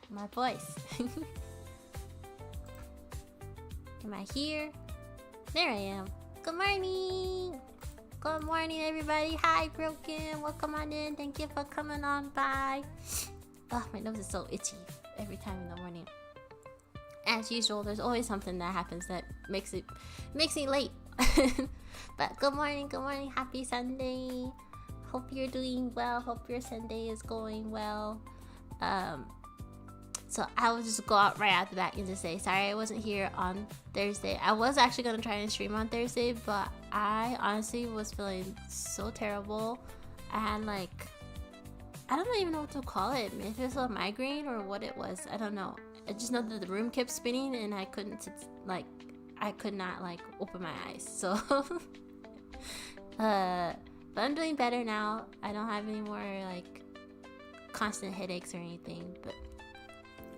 My voice. Am I here? There I am. Good morning. Good morning, everybody. Hi, Broken. Welcome on in. Thank you for coming on by. Oh, my nose is so itchy every time in the morning. As usual, there's always something that happens that makes me late. But good morning, happy Sunday. Hope you're doing well. Hope your Sunday is going well. So I will just go out right out the back and just say sorry I wasn't here on Thursday. I was actually gonna try and stream on Thursday, but I honestly was feeling so terrible. I had I don't even know what to call it. If it was a migraine or what it was, I don't know. I just know that the room kept spinning and I couldn't I could not open my eyes. So but I'm doing better now. I don't have any more constant headaches or anything, but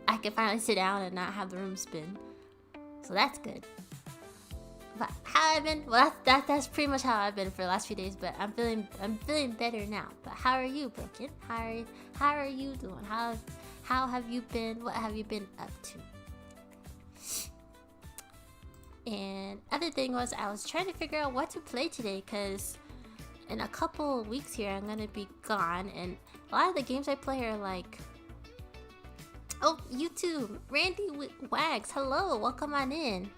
I can finally sit down and not have the room spin. So that's good. But how I've been, well, that's pretty much how I've been for the last few days, but I'm feeling better now. But how are you, Broken? How are you doing? How have you been? What have you been up to? And other thing was, I was trying to figure out what to play today, because in a couple weeks here I'm gonna be gone, and a lot of the games I play are oh, YouTube, Randy Wags, hello, welcome on in.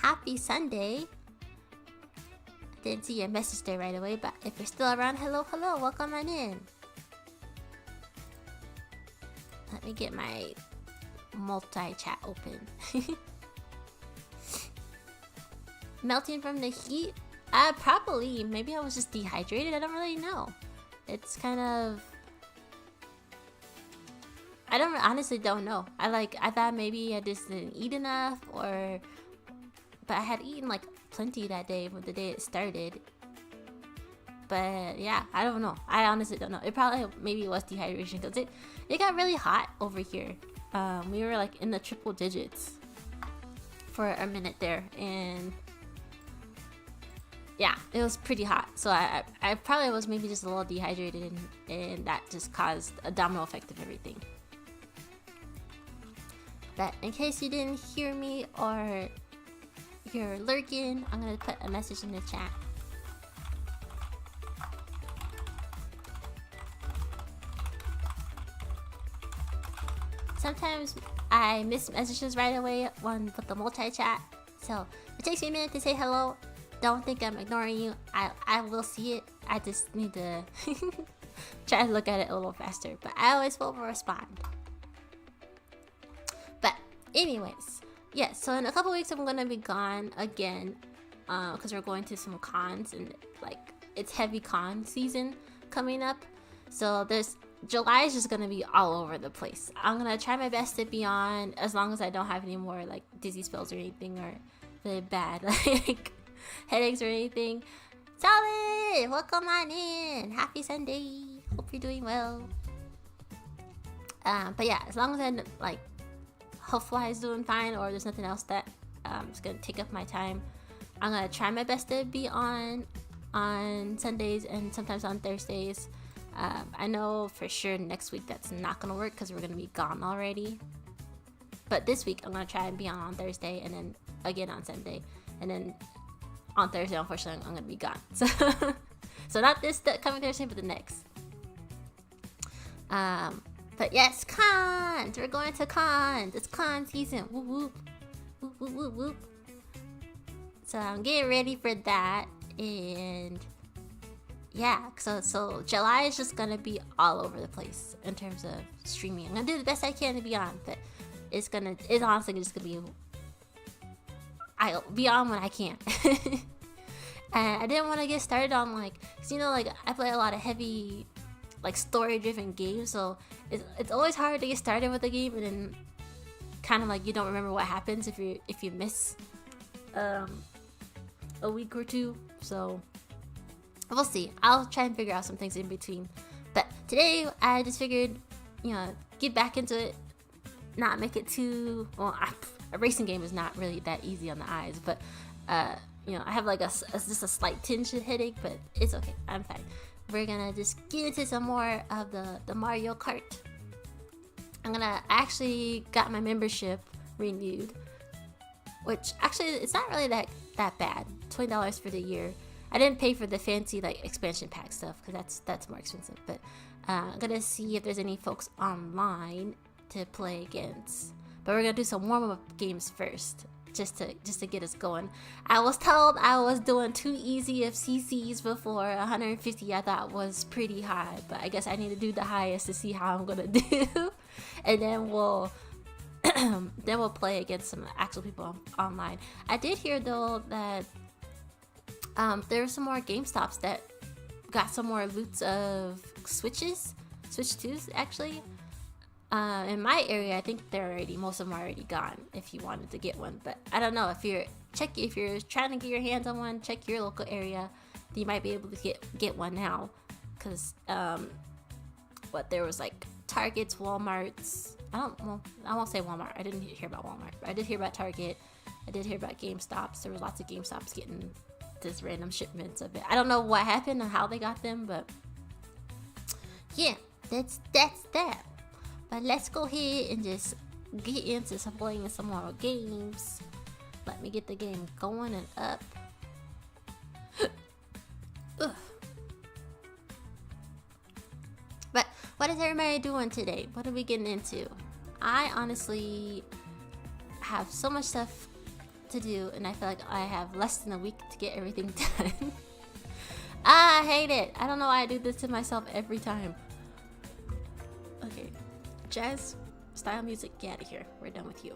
Happy Sunday. I didn't see your message there right away, but if you're still around, hello, welcome on in. Let me get my multi-chat open. Melting from the heat? Probably. Maybe I was just dehydrated. I don't really know. It's kind of... I honestly don't know. I thought maybe I just didn't eat enough, but I had eaten plenty that day when the day it started. But yeah, I don't know. I honestly don't know. Maybe it was dehydration, because it got really hot over here. We were in the triple digits for a minute there, and yeah, it was pretty hot. So I probably was maybe just a little dehydrated, and that just caused a domino effect of everything. But in case you didn't hear me or you're lurking, I'm gonna put a message in the chat. Sometimes I miss messages right away with the multi-chat, so it takes me a minute to say hello. Don't think I'm ignoring you. I will see it. I just need to try to look at it a little faster, but I always will respond. But anyways, yeah, so in a couple weeks I'm gonna be gone again, because we're going to some cons, and it's heavy con season coming up. So July is just gonna be all over the place. I'm gonna try my best to be on as long as I don't have any more dizzy spells or anything, or really bad headaches or anything. Solid, welcome on in. Happy Sunday. Hope you're doing well. But yeah, as long as I health-wise doing fine, or there's nothing else that is gonna take up my time, I'm gonna try my best to be on Sundays and sometimes on Thursdays. I know for sure next week that's not gonna work because we're gonna be gone already. But this week I'm gonna try and be on Thursday, and then again on Sunday, and then on Thursday unfortunately I'm gonna be gone. So not this coming Thursday, but the next. But yes, cons! We're going to cons! It's con season! Whoop whoop! Whoop whoop whoop whoop! So I'm getting ready for that, and yeah, so July is just gonna be all over the place in terms of streaming. I'm gonna do the best I can to be on, but it's honestly just gonna be... I'll be on when I can. And I didn't want to get started on cause I play a lot of heavy story-driven games, so it's always hard to get started with a game, and then kind of you don't remember what happens if you miss a week or two. So we'll see. I'll try and figure out some things in between. But today I just figured, get back into it, not make it too... Well, a racing game is not really that easy on the eyes, but you know, I have like just a slight tinge of headache, but it's okay. I'm fine. We're gonna just get into some more of the Mario Kart. I actually got my membership renewed, which actually it's not really that bad. $20 for the year. I didn't pay for the fancy like expansion pack stuff because that's more expensive. But I'm gonna see if there's any folks online to play against. But we're gonna do some warm-up games first, just to get us going. I was told I was doing too easy of CCs before. 150 I thought was pretty high, but I guess I need to do the highest to see how I'm gonna do, and then we'll play against some actual people online. I did hear though that there were some more GameStops that got some more loots of Switch 2s actually. In my area, I think most of them are already gone if you wanted to get one. But I don't know, if you're trying to get your hands on one, check your local area. You might be able to get one now. Because there was like Targets, Walmarts. I won't say Walmart. I didn't hear about Walmart, but I did hear about Target. I did hear about GameStops. There was lots of GameStops getting this random shipments of it. I don't know what happened and how they got them, but yeah, that's that. But let's go ahead and just get into playing some more games. Let me get the game going and up. But what is everybody doing today? What are we getting into? I honestly have so much stuff to do, and I feel like I have less than a week to get everything done. I hate it. I don't know why I do this to myself every time. Okay, jazz style music, get out of here. We're done with you.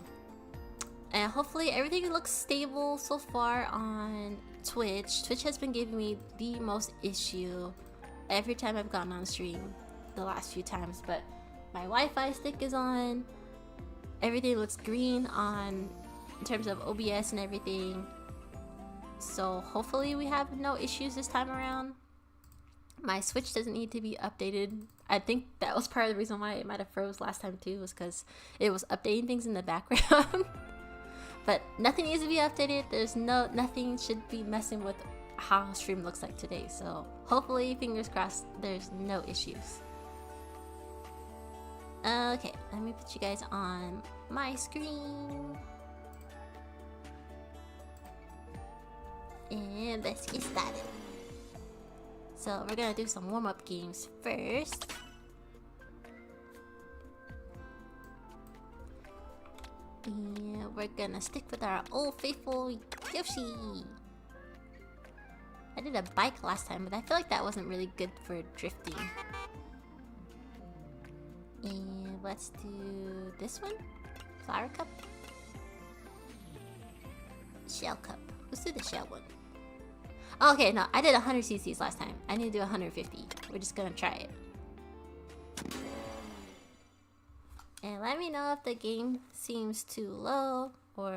And hopefully everything looks stable so far on Twitch. Twitch has been giving me the most issue every time I've gotten on stream the last few times, but my Wi-Fi stick is on. Everything looks green on in terms of OBS and everything. So hopefully we have no issues this time around. My Switch doesn't need to be updated. I think that was part of the reason why it might have froze last time too, was because it was updating things in the background. But nothing needs to be updated. Nothing should be messing with how stream looks like today. So hopefully, fingers crossed, there's no issues. Okay, let me put you guys on my screen. And let's get started. So we're gonna do some warm-up games first. And we're gonna stick with our old faithful Yoshi. I did a bike last time, but I feel like that wasn't really good for drifting. And let's do this one. Flower cup. Shell cup. Let's do the shell one. Okay, no, I did 100 cc's last time. I need to do 150. We're just gonna try it. And let me know if the game seems too low or